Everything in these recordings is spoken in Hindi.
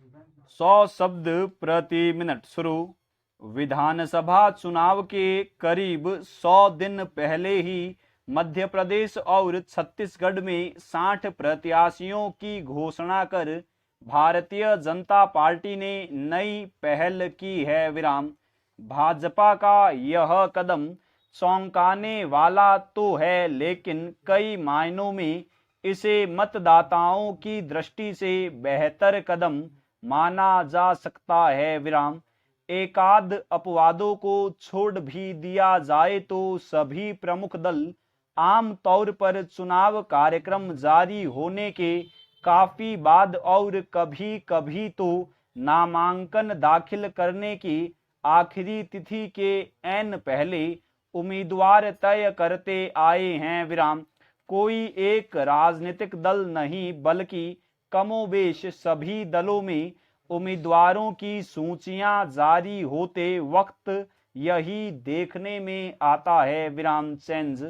100 शब्द प्रति मिनट शुरू। विधानसभा चुनाव के करीब 100 दिन पहले ही मध्य प्रदेश और छत्तीसगढ़ में 60 प्रत्याशियों की घोषणा कर भारतीय जनता पार्टी ने नई पहल की है विराम। भाजपा का यह कदम चौंकाने वाला तो है, लेकिन कई मायनों में इसे मतदाताओं की दृष्टि से बेहतर कदम माना जा सकता है विराम। एकाध अपवादों को छोड़ भी दिया जाए तो सभी प्रमुख दल आम तौर पर चुनाव कार्यक्रम जारी होने के काफी बाद और कभी कभी तो नामांकन दाखिल करने की आखिरी तिथि के ऐन पहले उम्मीदवार तय करते आए हैं विराम। कोई एक राजनीतिक दल नहीं बल्कि कमोबेश सभी दलों में उम्मीदवारों की सूचियां जारी होते वक्त यही देखने में आता है विराम। चेंज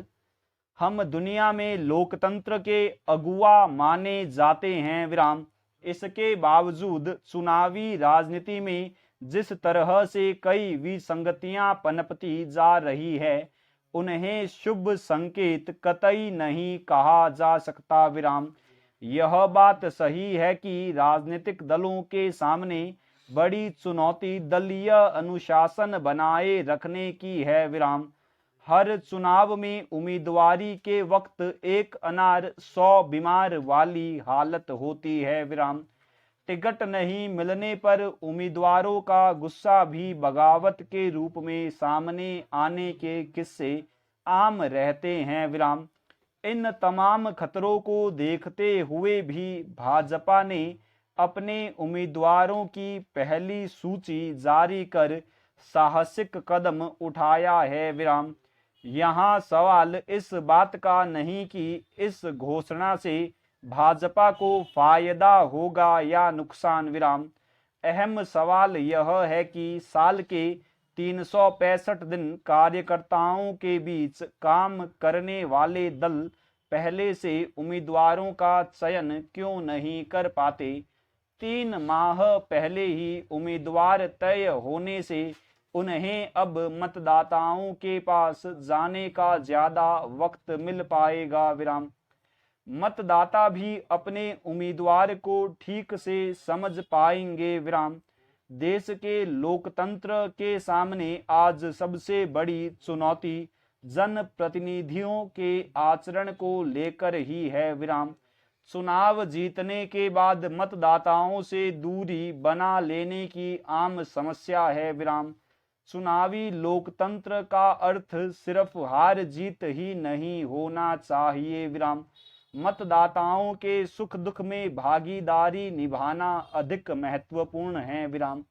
हम दुनिया में लोकतंत्र के अगुआ माने जाते हैं विराम। इसके बावजूद चुनावी राजनीति में जिस तरह से कई विसंगतियां पनपती जा रही है, उन्हें शुभ संकेत कतई नहीं कहा जा सकता विराम। यह बात सही है कि राजनीतिक दलों के सामने बड़ी चुनौती दलीय अनुशासन बनाए रखने की है विराम। हर चुनाव में उम्मीदवारी के वक्त एक अनार 100 बीमार वाली हालत होती है विराम। टिकट नहीं मिलने पर उम्मीदवारों का गुस्सा भी बगावत के रूप में सामने आने के किस्से आम रहते हैं विराम। इन तमाम खतरों को देखते हुए भी भाजपा ने अपने उम्मीदवारों की पहली सूची जारी कर साहसिक कदम उठाया है विराम। यहाँ सवाल इस बात का नहीं कि इस घोषणा से भाजपा को फायदा होगा या नुकसान विराम। अहम सवाल यह है कि साल के 365 दिन कार्यकर्ताओं के बीच काम करने वाले दल पहले से उम्मीदवारों का चयन क्यों नहीं कर पाते। 3 माह पहले ही उम्मीदवार तय होने से उन्हें अब मतदाताओं के पास जाने का ज्यादा वक्त मिल पाएगा विराम। मतदाता भी अपने उम्मीदवार को ठीक से समझ पाएंगे विराम। देश के लोकतंत्र के सामने आज सबसे बड़ी चुनौती जन प्रतिनिधियों के आचरण को लेकर ही है विराम। चुनाव जीतने के बाद मतदाताओं से दूरी बना लेने की आम समस्या है विराम। चुनावी लोकतंत्र का अर्थ सिर्फ हार जीत ही नहीं होना चाहिए विराम। मतदाताओं के सुख दुख में भागीदारी निभाना अधिक महत्वपूर्ण है विराम।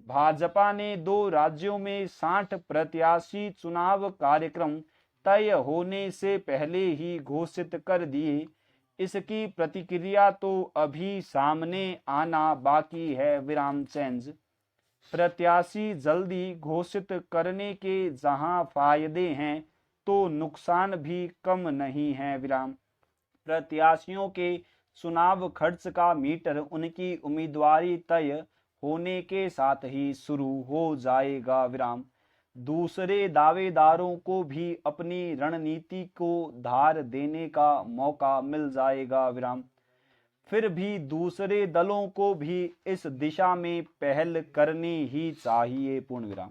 भाजपा ने 2 राज्यों में 60 प्रत्याशी चुनाव कार्यक्रम तय होने से पहले ही घोषित कर दिए। इसकी प्रतिक्रिया तो अभी सामने आना बाकी है विराम। चेंज प्रत्याशी जल्दी घोषित करने के जहां फायदे हैं, तो नुकसान भी कम नहीं है विराम। प्रत्याशियों के चुनाव खर्च का मीटर उनकी उम्मीदवारी तय होने के साथ ही शुरू हो जाएगा विराम। दूसरे दावेदारों को भी अपनी रणनीति को धार देने का मौका मिल जाएगा विराम। फिर भी दूसरे दलों को भी इस दिशा में पहल करनी ही चाहिए। पूर्ण विराम।